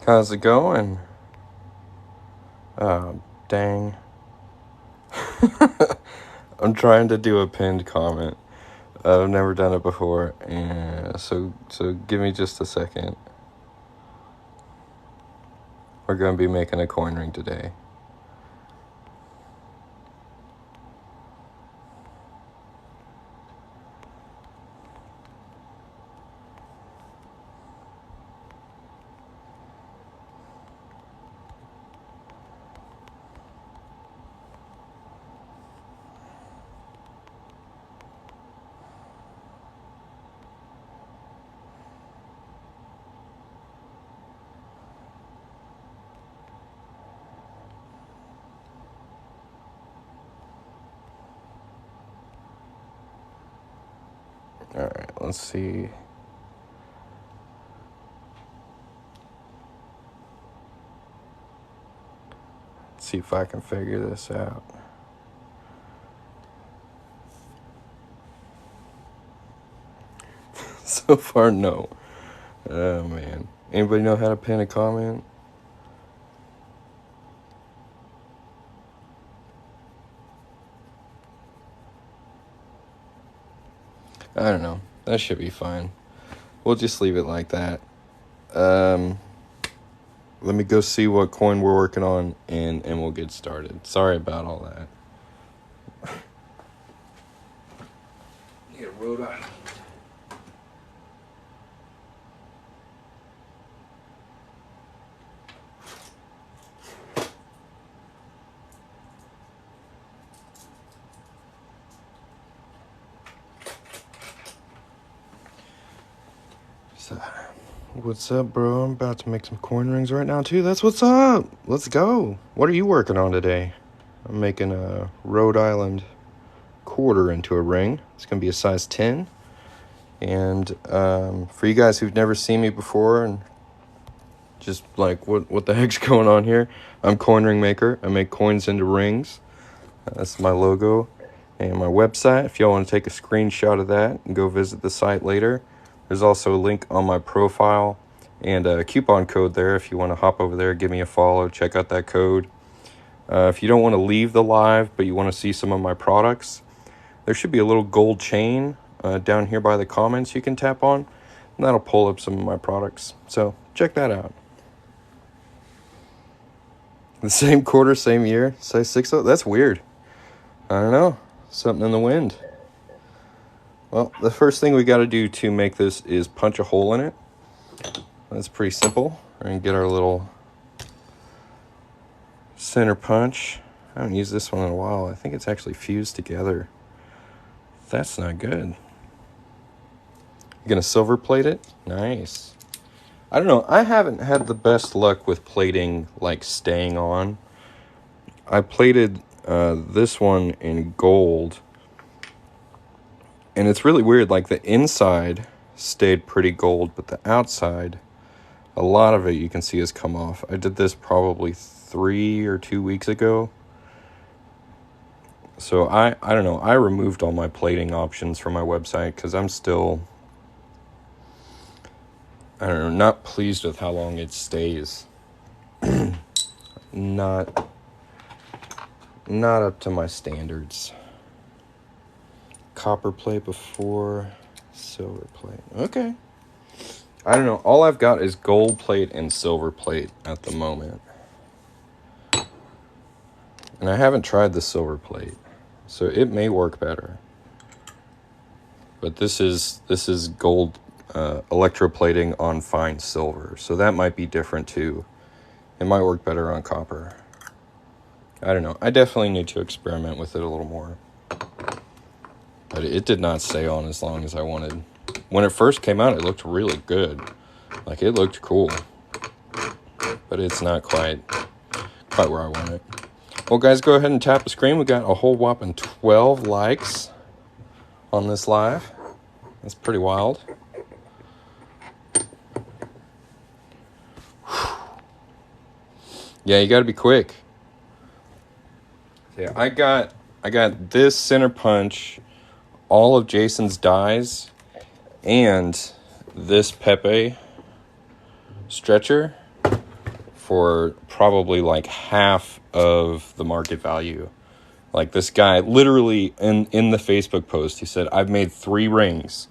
How's it going? Dang. I'm trying to do a pinned comment. I've never done it before, and so give me just a second. We're going to be making a coin ring today. Alright, let's see. Let's see if I can figure this out. So far, no. Oh, man. Anybody know how to pin a comment? I don't know. That should be fine. We'll just leave it like that. Let me go see what coin we're working on, and we'll get started. Sorry about all that. Need a Rhode Island. So, what's up, bro? I'm about to make some coin rings right now, too. That's what's up. Let's go. What are you working on today? I'm making a Rhode Island Quarter into a ring. It's going to be a size 10. And for you guys who've never seen me before and just like, what the heck's going on here? I'm Coin Ring Maker. I make coins into rings. That's my logo and my website. If y'all want to take a screenshot of that and go visit the site later. There's also a link on my profile and a coupon code there. If you want to hop over there, give me a follow, check out that code. If you don't want to leave the live, but you want to see some of my products, there should be a little gold chain down here by the comments you can tap on. And that'll pull up some of my products. So check that out. The same quarter, same year, size 6. That's weird. I don't know. Something in the wind. Well, the first thing we got to do to make this is punch a hole in it. That's pretty simple. We're going to get our little center punch. I haven't used this one in a while. I think it's actually fused together. That's not good. You're going to silver plate it? Nice. I don't know. I haven't had the best luck with plating, like, staying on. I plated this one in gold. And it's really weird, like the inside stayed pretty gold, but the outside, a lot of it you can see has come off. I did this probably 3 or 2 weeks ago. So I don't know, I removed all my plating options from my website because I'm still, I don't know, not pleased with how long it stays. Not up to my standards. Copper plate before silver plate. Okay. I don't know. All I've got is gold plate and silver plate at the moment. And I haven't tried the silver plate. So it may work better. But this is gold electroplating on fine silver. So that might be different too. It might work better on copper. I don't know. I definitely need to experiment with it a little more. But it did not stay on as long as I wanted. When it first came out, it looked really good. Like, it looked cool. But it's not quite where I want it. Well, guys, go ahead and tap the screen. We got a whole whopping 12 likes on this live. That's pretty wild. Yeah, you got to be quick. Yeah, I got this center punch, all of Jason's dies, and this Pepe stretcher for probably like half of the market value. Like this guy literally in the Facebook post, he said, I've made 3 rings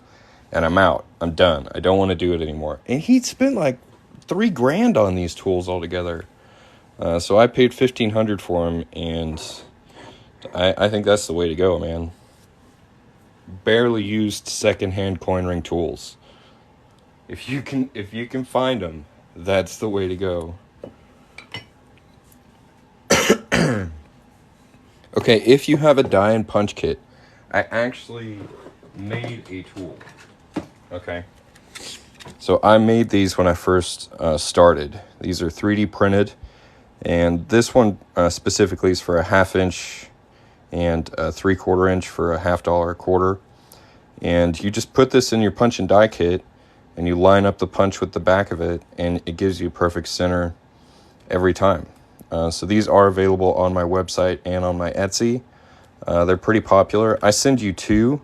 and I'm out. I'm done. I don't want to do it anymore. And he'd spent like $3,000 on these tools altogether. So I paid $1,500 for them, and I think that's the way to go, man. Barely used secondhand coin ring tools. If you can find them, that's the way to go. Okay, if you have a die and punch kit, I actually made a tool. Okay. So I made these when I first started. These are 3D printed, and this one specifically is for a 1/2 inch and a 3/4 inch for a $half quarter. And you just put this in your punch and die kit, and you line up the punch with the back of it, and it gives you a perfect center every time. So these are available on my website and on my Etsy. They're pretty popular. I send you 2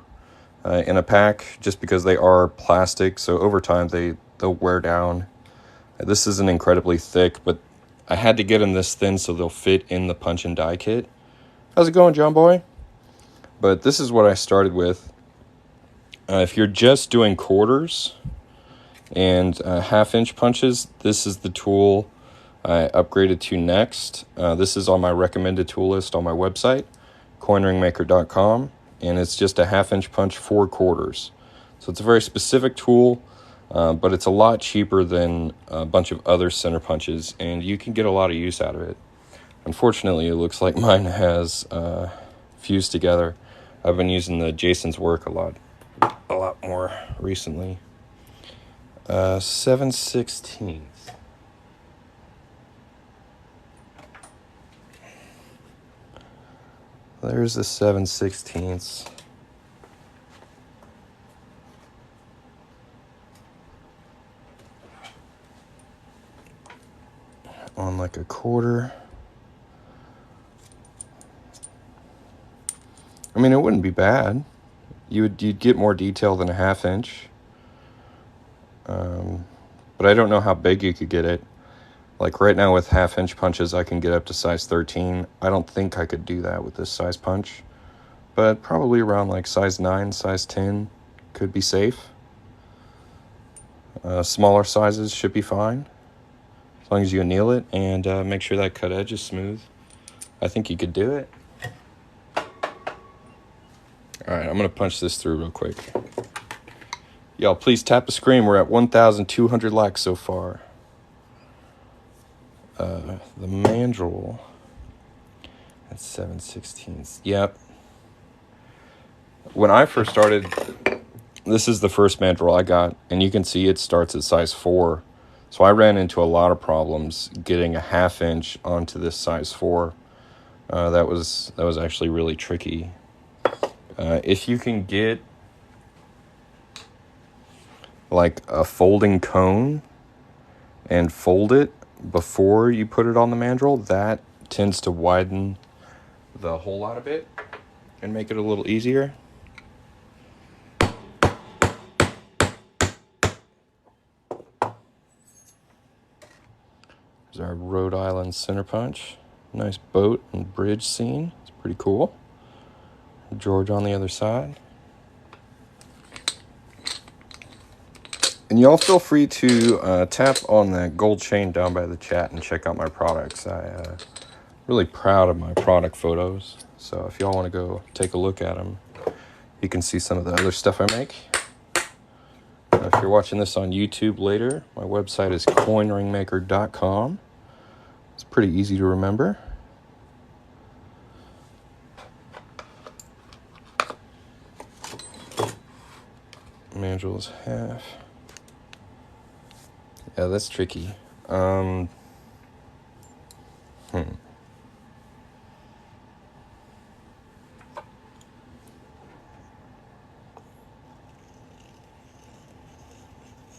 in a pack just because they are plastic, so over time they'll wear down. This isn't incredibly thick, but I had to get them this thin so they'll fit in the punch and die kit. How's it going, John Boy? But this is what I started with. If you're just doing quarters and 1/2 inch punches, this is the tool I upgraded to next. This is on my recommended tool list on my website, coinringmaker.com, and it's just a 1/2 inch punch, 4 quarters. So it's a very specific tool, but it's a lot cheaper than a bunch of other center punches, and you can get a lot of use out of it. Unfortunately, it looks like mine has fused together. I've been using the Jason's work a lot more recently. 7/16. There's the 7/16. On like a quarter. I mean, it wouldn't be bad. You'd get more detail than a 1/2 inch. But I don't know how big you could get it. Like right now with 1/2 inch punches, I can get up to size 13. I don't think I could do that with this size punch. But probably around like size 9, size 10 could be safe. Smaller sizes should be fine. As long as you anneal it and make sure that cut edge is smooth. I think you could do it. Alright, I'm going to punch this through real quick. Y'all, please tap the screen. We're at 1,200 likes so far. The mandrel at 7/16. Yep. When I first started, this is the first mandrel I got, and you can see it starts at size 4. So I ran into a lot of problems getting a 1/2 inch onto this size 4. That was actually really tricky. If you can get like a folding cone and fold it before you put it on the mandrel, that tends to widen the hole out a bit and make it a little easier. There's our Rhode Island center punch. Nice boat and bridge scene. It's pretty cool. George on the other side. And y'all feel free to tap on that gold chain down by the chat and check out my products. I'm really proud of my product photos. So if y'all want to go take a look at them, you can see some of the other stuff I make. If you're watching this on YouTube later, my website is coinringmaker.com. It's pretty easy to remember. Mandrel is half. Yeah, that's tricky.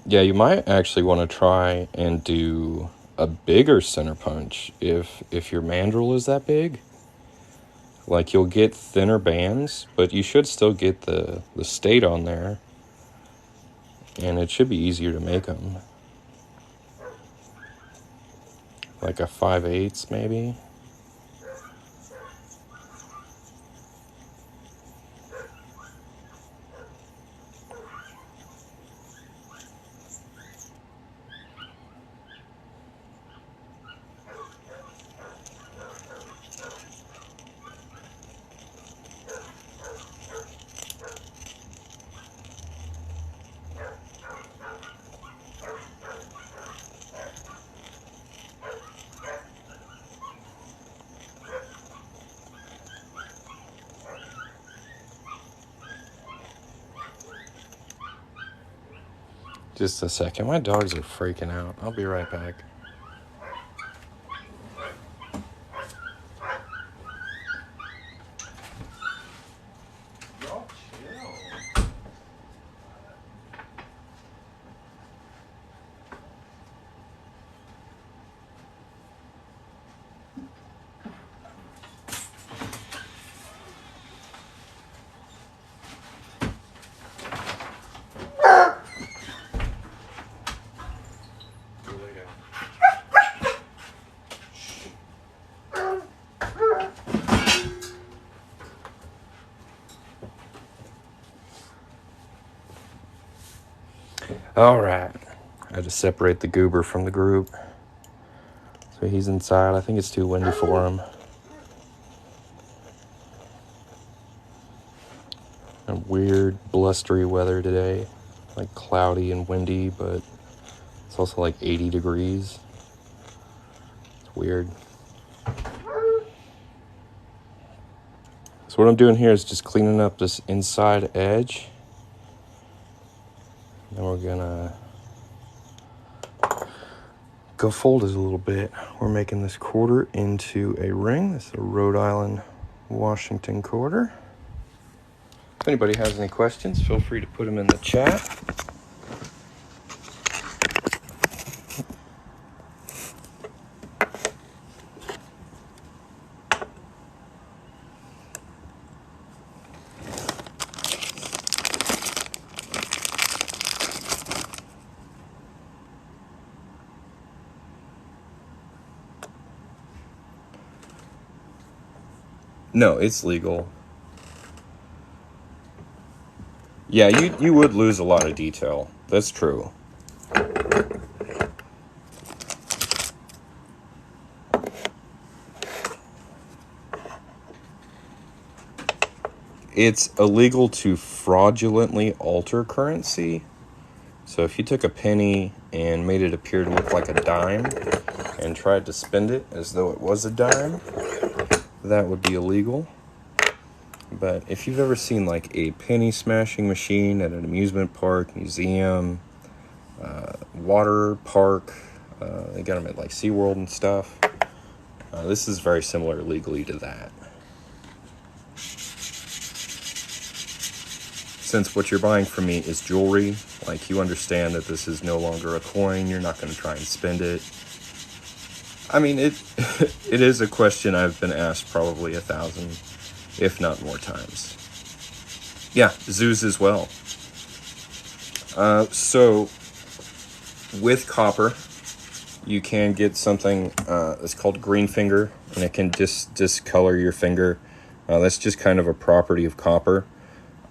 Yeah, you might actually want to try and do a bigger center punch if your mandrel is that big. Like, you'll get thinner bands, but you should still get the state on there. And it should be easier to make them. like a 5/8 maybe. Just a second. My dogs are freaking out. I'll be right back. All right. I had to separate the goober from the group. So he's inside. I think it's too windy for him. And weird, blustery weather today. Like cloudy and windy, but it's also like 80 degrees. It's weird. So what I'm doing here is just cleaning up this inside edge. Then we're gonna go fold it a little bit. We're making this quarter into a ring. This is a Rhode Island Washington quarter. If anybody has any questions, feel free to put them in the chat. No, it's legal. Yeah, you would lose a lot of detail. That's true. It's illegal to fraudulently alter currency. So if you took a penny and made it appear to look like a dime and tried to spend it as though it was a dime, that would be illegal. But if you've ever seen like a penny smashing machine at an amusement park, museum, water park, they got them at like SeaWorld and stuff, this is very similar legally to that. Since what you're buying from me is jewelry, like you understand that this is no longer a coin, you're not going to try and spend it. I mean, it is a question I've been asked probably 1,000, if not more times. Yeah, zoos as well. So, with copper, you can get something that's called green finger, and it can discolor your finger. That's just kind of a property of copper.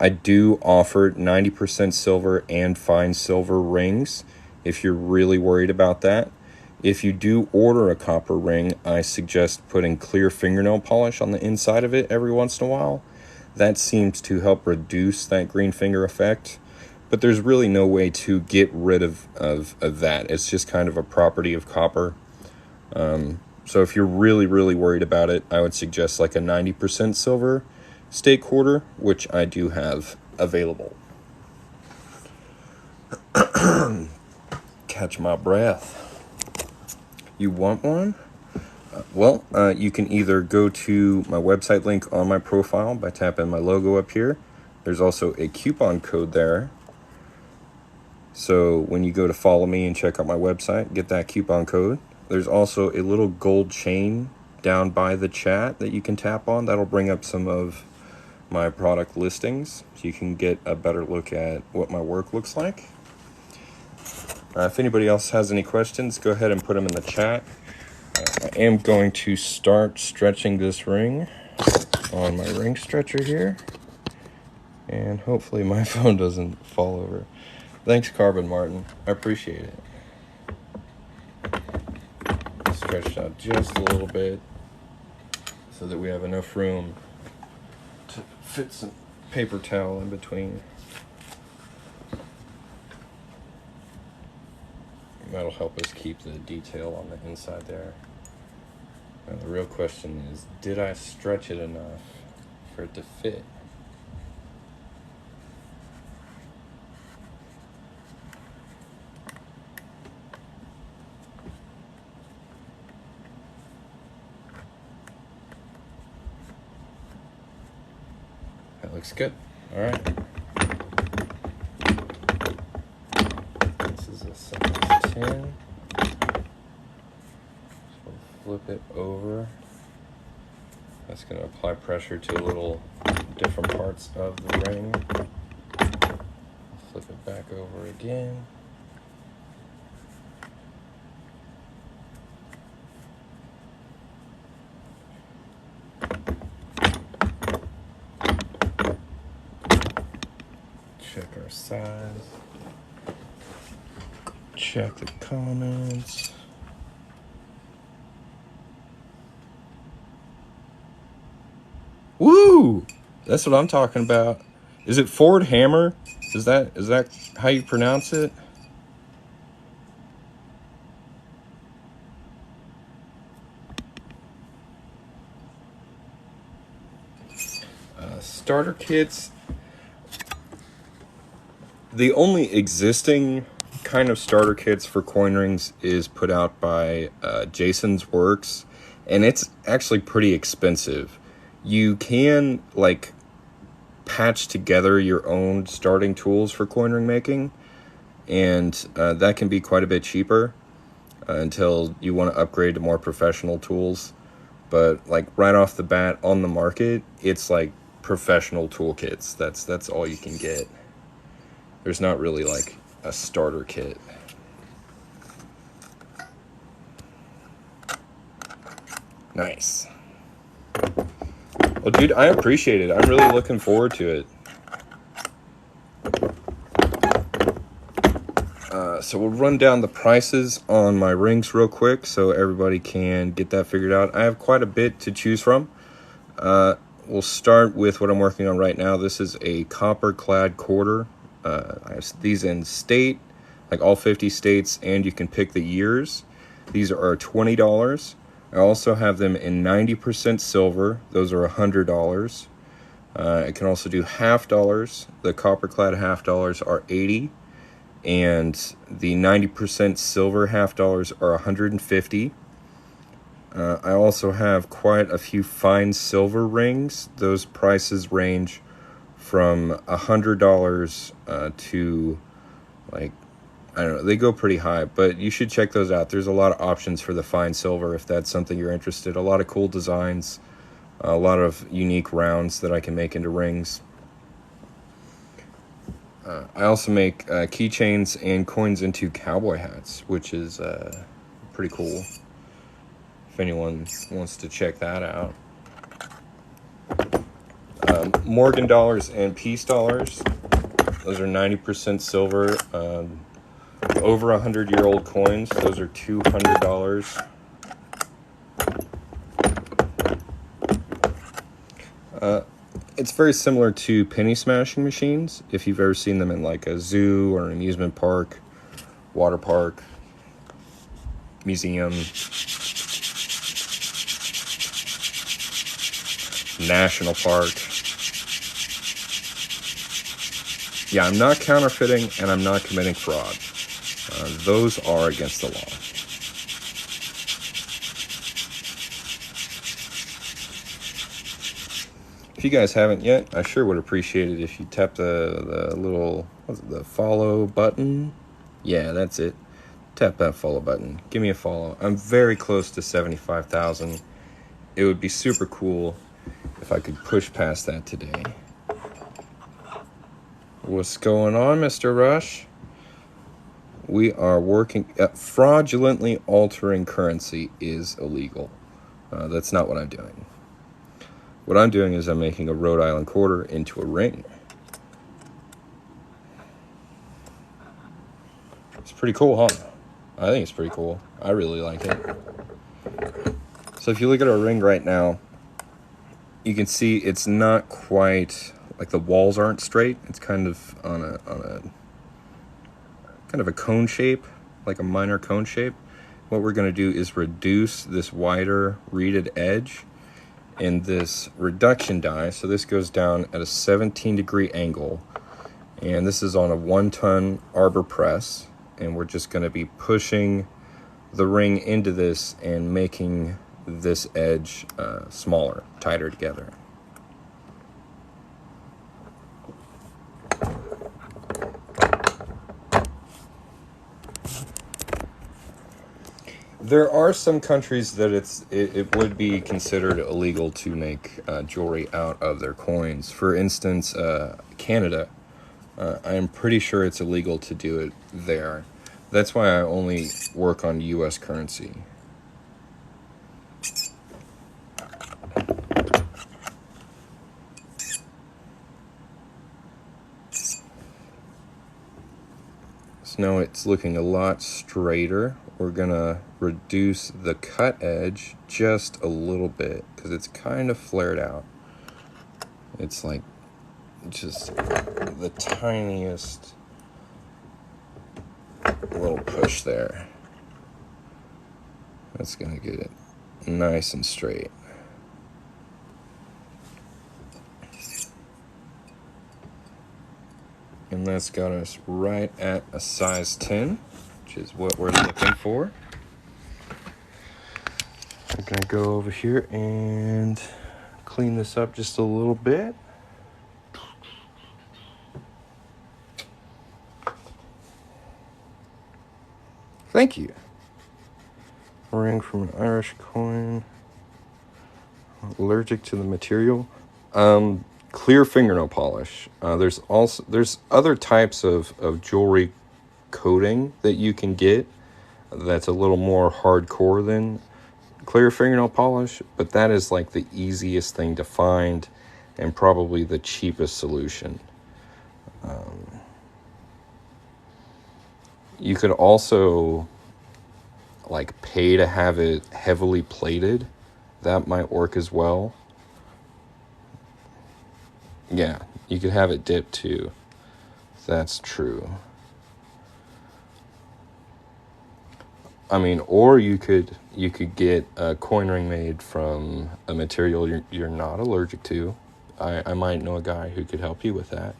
I do offer 90% silver and fine silver rings if you're really worried about that. If you do order a copper ring, I suggest putting clear fingernail polish on the inside of it every once in a while. That seems to help reduce that green finger effect. But there's really no way to get rid of that. It's just kind of a property of copper. So if you're really, really worried about it, I would suggest like a 90% silver state quarter, which I do have available. Catch my breath. You want one? Well, you can either go to my website link on my profile by tapping my logo up here. There's also a coupon code there. So when you go to follow me and check out my website, get that coupon code. There's also a little gold chain down by the chat that you can tap on. That'll bring up some of my product listings so you can get a better look at what my work looks like. If anybody else has any questions, go ahead and put them in the chat. I am going to start stretching this ring on my ring stretcher here. And hopefully my phone doesn't fall over. Thanks, Carbon Martin. I appreciate it. Stretch it out just a little bit so that we have enough room to fit some paper towel in between. That'll help us keep the detail on the inside there. Now the real question is, did I stretch it enough for it to fit? That looks good. All right. This is a size 10. So we'll flip it over. That's going to apply pressure to a little different parts of the ring. Flip it back over again. Check our size. Check the comments. Woo! That's what I'm talking about. Is it Ford Hammer? Is that how you pronounce it? Starter kits. The only existing kind of starter kits for coin rings is put out by Jason's Works, and it's actually pretty expensive. You can like patch together your own starting tools for coin ring making, and that can be quite a bit cheaper until you want to upgrade to more professional tools. But like right off the bat on the market, it's like professional toolkits. That's all you can get. There's not really like a starter kit. Nice. Well, dude, I appreciate it. I'm really looking forward to it. So we'll run down the prices on my rings real quick so everybody can get that figured out. I have quite a bit to choose from. We'll start with what I'm working on right now. This is a copper clad quarter. I have these in state, like all 50 states, and you can pick the years. These are $20. I also have them in 90% silver. Those are $100. I can also do half dollars. The copper clad half dollars are $80. And the 90% silver half dollars are $150. I also have quite a few fine silver rings. Those prices range from $100 to like, I don't know, they go pretty high, but you should check those out. There's a lot of options for the fine silver if that's something you're interested. A lot of cool designs, a lot of unique rounds that I can make into rings. I also make keychains and coins into cowboy hats, which is pretty cool if anyone wants to check that out. Morgan dollars and peace dollars. Those are 90% silver. Over 100-year-old coins. Those are $200. It's very similar to penny smashing machines, if you've ever seen them in like a zoo or an amusement park, water park, museum, national park. Yeah, I'm not counterfeiting and I'm not committing fraud. Those are against the law. If you guys haven't yet, I sure would appreciate it if you tap the little, what's it, the follow button? Yeah, that's it. Tap that follow button. Give me a follow. I'm very close to 75,000. It would be super cool if I could push past that today. What's going on, Mr. Rush? We are working at fraudulently altering currency is illegal. That's not what I'm doing. What I'm doing is I'm making a Rhode Island Quarter into a ring. It's pretty cool, huh? I think it's pretty cool. I really like it. So if you look at our ring right now, you can see it's not quite, like the walls aren't straight. It's kind of on a kind of a cone shape, like a minor cone shape. What we're going to do is reduce this wider reeded edge in this reduction die. So this goes down at a 17-degree angle, and this is on a 1-ton arbor press, and we're just going to be pushing the ring into this and making this edge smaller, tighter together. There are some countries that it would be considered illegal to make jewelry out of their coins. For instance, Canada. I am pretty sure it's illegal to do it there. That's why I only work on U.S. currency. So now it's looking a lot straighter. We're gonna reduce the cut edge just a little bit because it's kind of flared out. It's like just the tiniest little push there. That's gonna get it nice and straight. And that's got us right at a size 10, which is what we're looking for. I'm gonna go over here and clean this up just a little bit. Thank you. Ring from an Irish coin. Allergic to the material. Clear fingernail polish. There's other types of jewelry coating that you can get that's a little more hardcore than clear fingernail polish, but that is like the easiest thing to find and probably the cheapest solution. You could also like pay to have it heavily plated. That might work as well. Yeah, you could have it dipped too. That's true. I mean, or you could get a coin ring made from a material you're not allergic to. I might know a guy who could help you with that.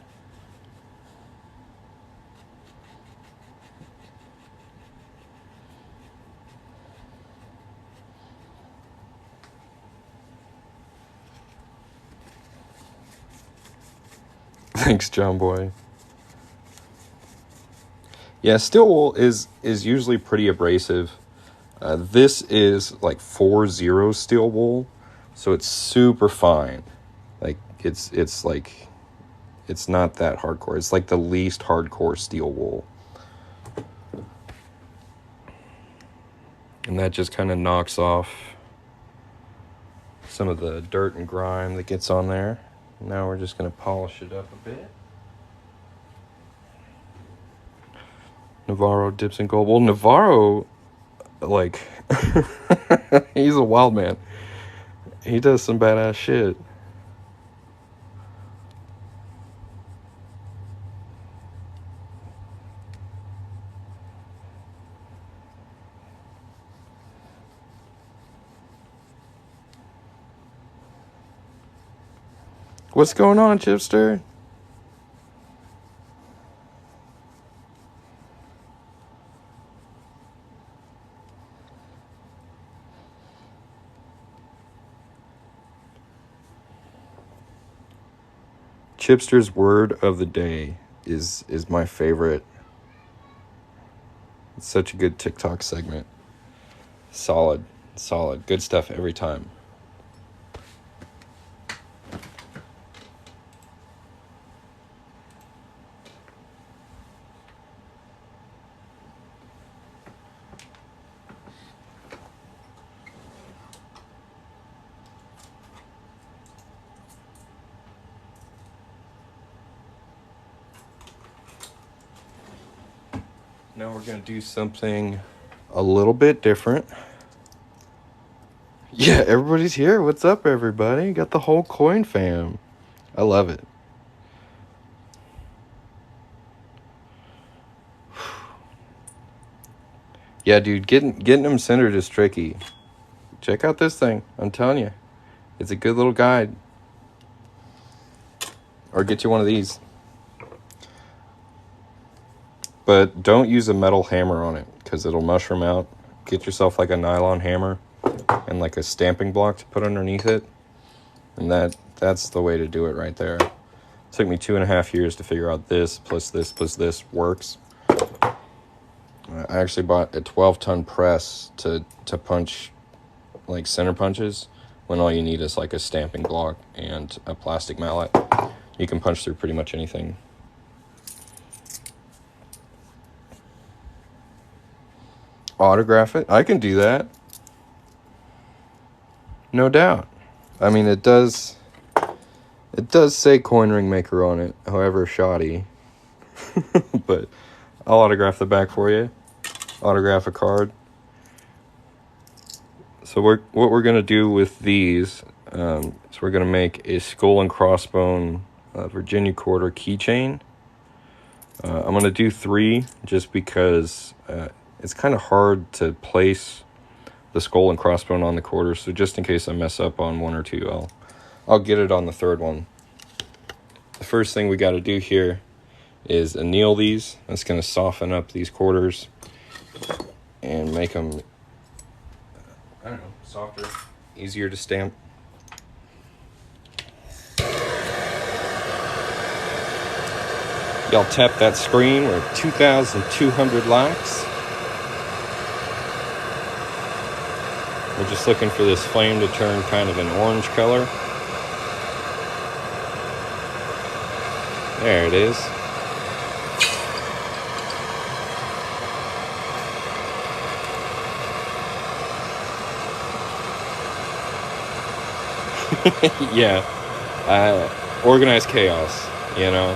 Thanks, John Boy. Yeah, steel wool is usually pretty abrasive. This is like 4-0 steel wool, so it's super fine. Like it's like it's not that hardcore. It's like the least hardcore steel wool, and that just kind of knocks off some of the dirt and grime that gets on there. Now we're just gonna polish it up a bit. Navarro dips in gold. Well, Navarro, like, he's a wild man. He does some badass shit. What's going on, Chipster? Chipster's word of the day is my favorite. It's such a good TikTok segment. Solid. Good stuff every time. Now we're gonna do something a little bit different. Yeah, everybody's here. What's up, everybody? Got the whole coin fam. I love it. Yeah, dude, getting them centered is tricky. Check out this thing. I'm telling you, it's a good little guide. Or get you one of these. But don't use a metal hammer on it, because it'll mushroom out. Get yourself like a nylon hammer and like a stamping block to put underneath it. And that's the way to do it right there. It took me 2.5 years to figure out this plus this works. I actually bought a 12-ton press to punch like center punches when all you need is like a stamping block and a plastic mallet. You can punch through pretty much anything. Autograph it? I can do that. No doubt. I mean, it does say coin ring maker on it, however shoddy. But I'll autograph the back for you. Autograph a card. So what we're going to do with these is we're going to make a skull and crossbone Virginia Quarter keychain. I'm going to do 3 just because it's kind of hard to place the skull and crossbone on the quarter. So just in case I mess up on 1 or 2, I'll get it on the 3rd one. The first thing we got to do here is anneal these. That's going to soften up these quarters and make them, I don't know, softer, easier to stamp. Y'all tap that screen. We're at 2,200 likes. We're just looking for this flame to turn kind of an orange color. There it is. Yeah. Organized chaos, you know.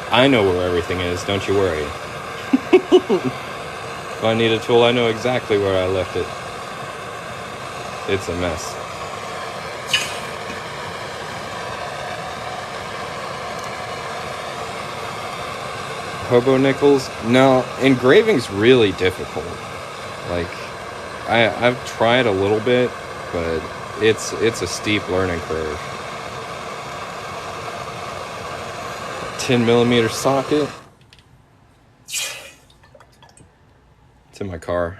I know where everything is, don't you worry. If I need a tool, I know exactly where I left it. It's a mess. Hobo nickels? No, engraving's really difficult. Like, I've tried a little bit, but it's a steep learning curve. 10mm socket. It's in my car.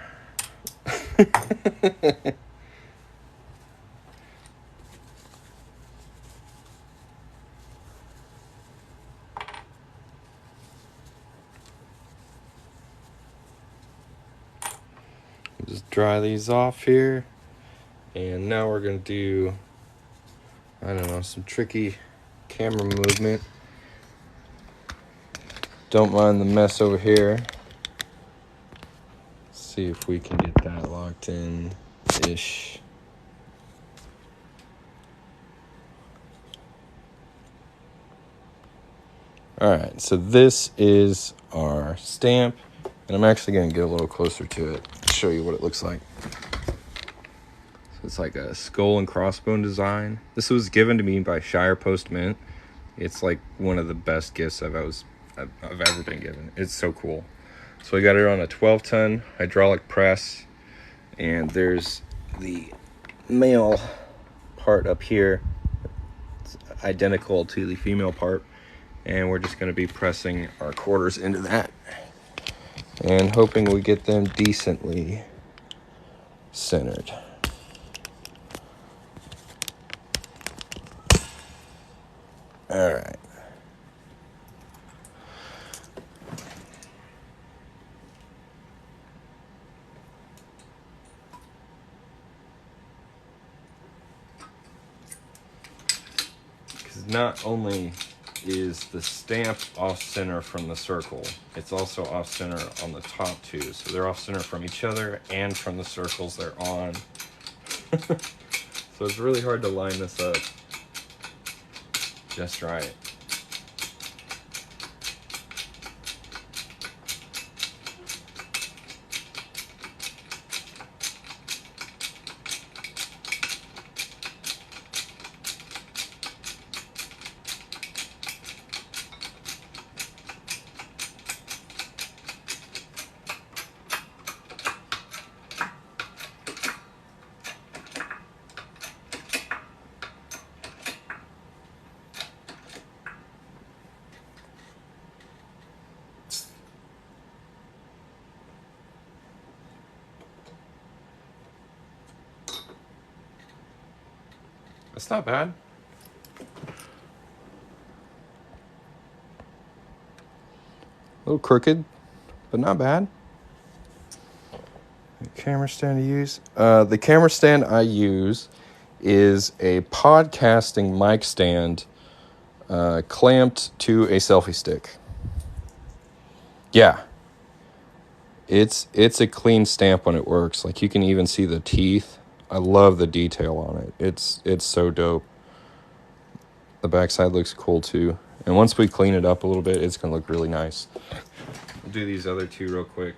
Just dry these off here. And now we're going to do, I don't know, some tricky camera movement. Don't mind the mess over here. Let's see if we can get that locked in-ish. Alright, so this is our stamp. And I'm actually going to get a little closer to it to show you what it looks like. So it's like a skull and crossbone design. This was given to me by Shire Post Mint. It's like one of the best gifts I've ever been given. It's so cool. So I got it on a 12-ton hydraulic press. And there's the male part up here. It's identical to the female part. And we're just going to be pressing our quarters into that. And hoping we get them decently centered. All right. Because not only is the stamp off center from the circle, it's also off center on the top too. So they're off center from each other and from the circles they're on. So it's really hard to line this up just right. It's not bad. A little crooked, but not bad. Camera stand to use. The camera stand I use is a podcasting mic stand clamped to a selfie stick. Yeah. It's a clean stamp when it works. Like, you can even see the teeth. I love the detail on it. It's so dope. The backside looks cool too. And once we clean it up a little bit, it's going to look really nice. We'll do these other two real quick.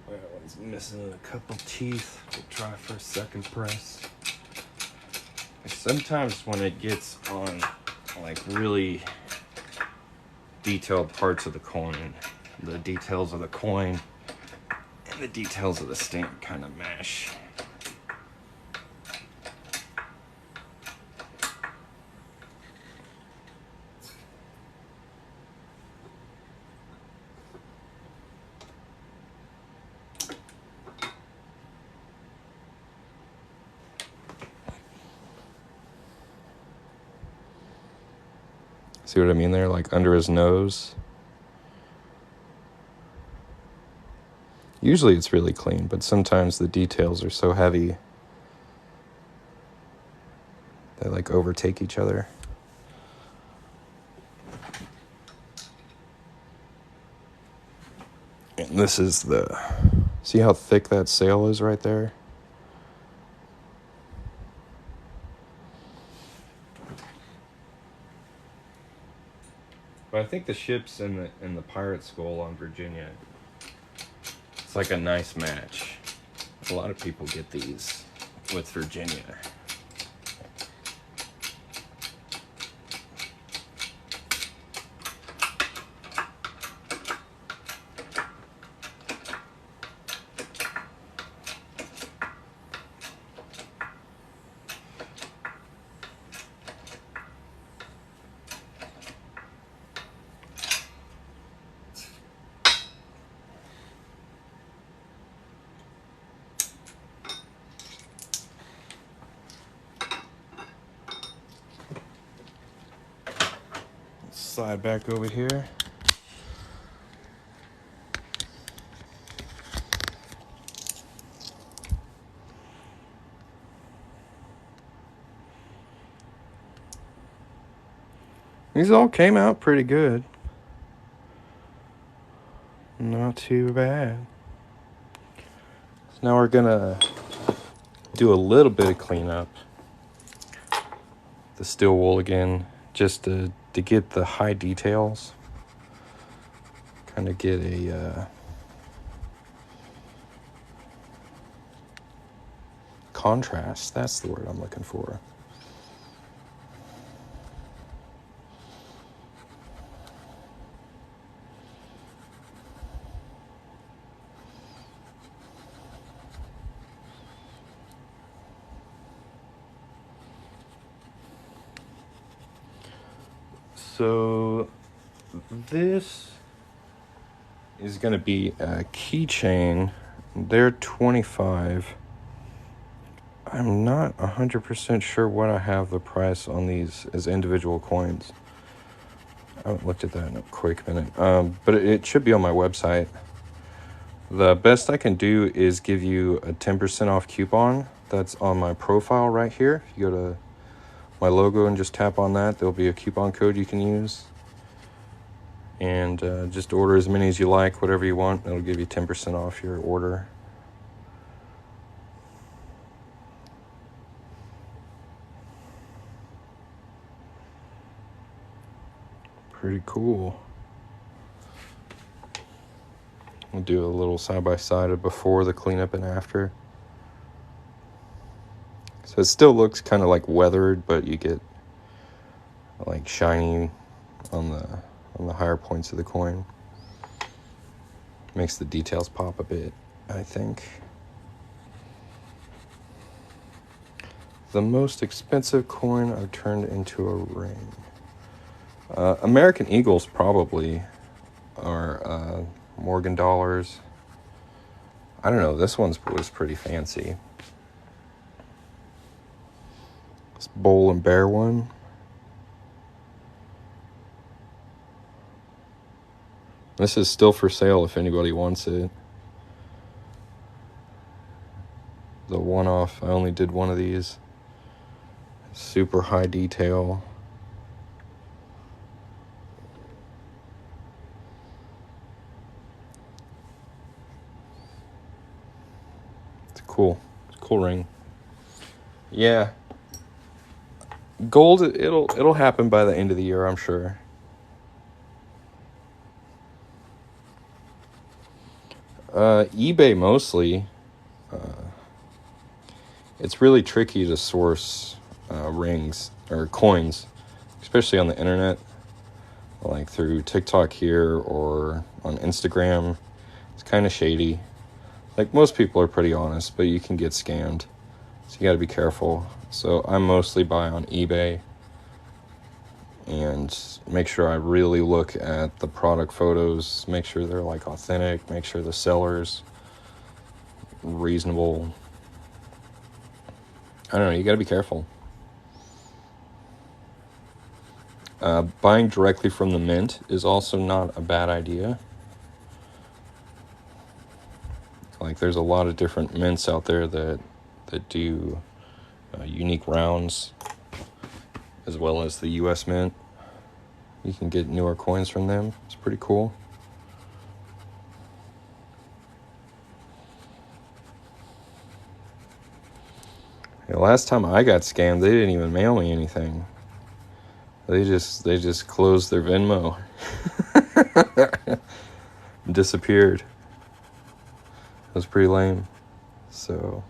That one's missing a couple teeth. We'll try for a second press. Sometimes when it gets on like really detailed parts of the coin, the details of the coin and the details of the stamp kind of mash. See what I mean there? Like under his nose. Usually it's really clean, but sometimes the details are so heavy they like overtake each other. And this is the... See how thick that sail is right there? But I think the ship's in the pirate school on Virginia. It's like a nice match. A lot of people get these with Virginia. Slide back over here. These all came out pretty good. Not too bad. So now we're gonna do a little bit of cleanup. The steel wool again, just to get the high details. Kind of get a contrast. That's the word I'm looking for. So this is going to be a keychain. They're $25. I'm not 100% sure what I have the price on these as individual coins. I haven't looked at that in a quick minute. But it should be on my website. The best I can do is give you a 10% off coupon. That's on my profile right here. If you go to my logo and just tap on that, there'll be a coupon code you can use. And just order as many as you like, whatever you want. It'll give you 10% off your order. Pretty cool. We'll do a little side-by-side of before the cleanup and after. So it still looks kind of like weathered, but you get like shiny on the higher points of the coin. Makes the details pop a bit, I think. The most expensive coin I've turned into a ring. American Eagles probably, or Morgan dollars. I don't know, this one was pretty fancy. This bull and bear one. This is still for sale if anybody wants it. The one-off, I only did one of these. Super high detail. It's cool. It's a cool ring. Yeah. Gold, it'll happen by the end of the year, I'm sure. eBay mostly. It's really tricky to source rings or coins, especially on the internet, like through TikTok here or on Instagram. It's kind of shady. Like, most people are pretty honest, but you can get scammed, so you got to be careful. So I mostly buy on eBay and make sure I really look at the product photos, make sure they're like authentic, make sure the seller's reasonable. I don't know, you got to be careful. Buying directly from the mint is also not a bad idea. Like, there's a lot of different mints out there that do unique rounds, as well as the US Mint. You can get newer coins from them. It's pretty cool. The last time I got scammed, they didn't even mail me anything. They just closed their Venmo. Disappeared. It was pretty lame. So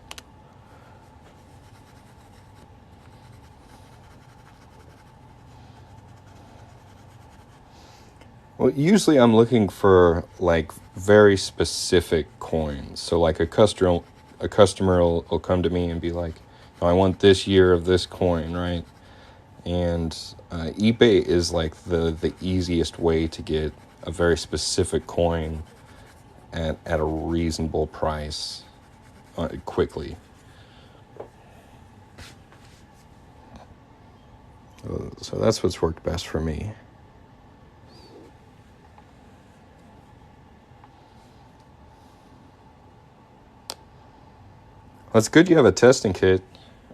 well, usually I'm looking for like very specific coins. So like a customer will come to me and be like, oh, I want this year of this coin, right? And eBay is like the easiest way to get a very specific coin at a reasonable price quickly. So that's what's worked best for me. Well, it's good you have a testing kit.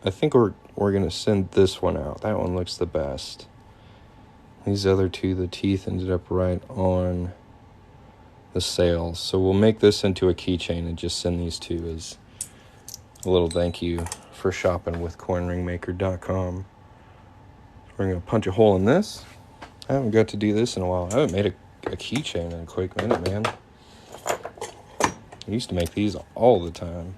I think we're going to send this one out. That one looks the best. These other two, the teeth ended up right on the sails. So we'll make this into a keychain and just send these two as a little thank you for shopping with coinringmaker.com. We're going to punch a hole in this. I haven't got to do this in a while. I haven't made a keychain in a quick minute, man. I used to make these all the time.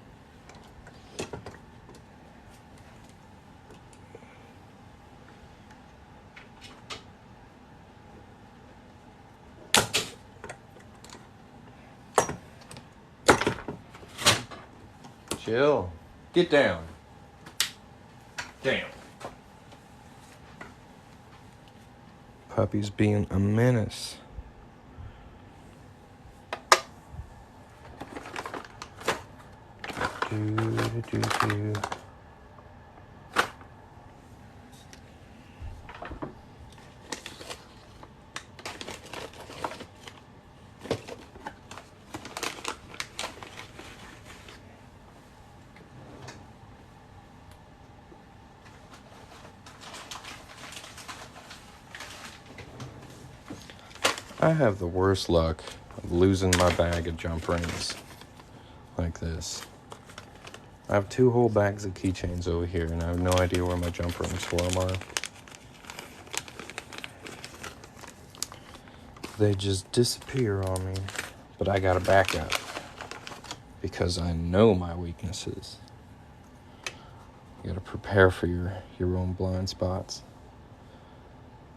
Chill. Get down. Damn. Puppy's being a menace. Do. I have the worst luck of losing my bag of jump rings like this. I have 2 whole bags of keychains over here, and I have no idea where my jump rings for them are. They just disappear on me, but I got a backup because I know my weaknesses. You gotta prepare for your own blind spots.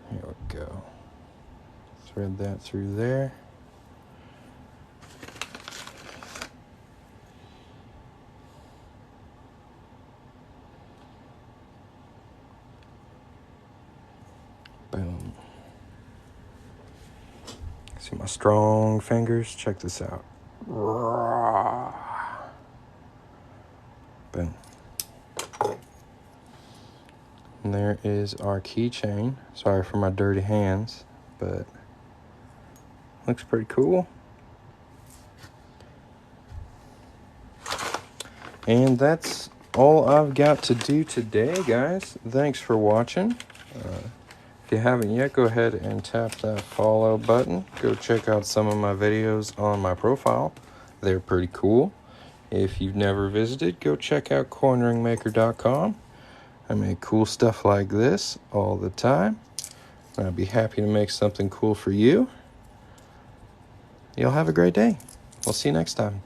Here we go. Thread that through there. Boom. See my strong fingers? Check this out. Boom. And there is our keychain. Sorry for my dirty hands, but looks pretty cool. And that's all I've got to do today, guys. Thanks for watching. If you haven't yet, go ahead and tap that follow button. Go check out some of my videos on my profile. They're pretty cool. If you've never visited, go check out coinringmaker.com. I make cool stuff like this all the time. And I'd be happy to make something cool for you. You'll have a great day. We'll see you next time.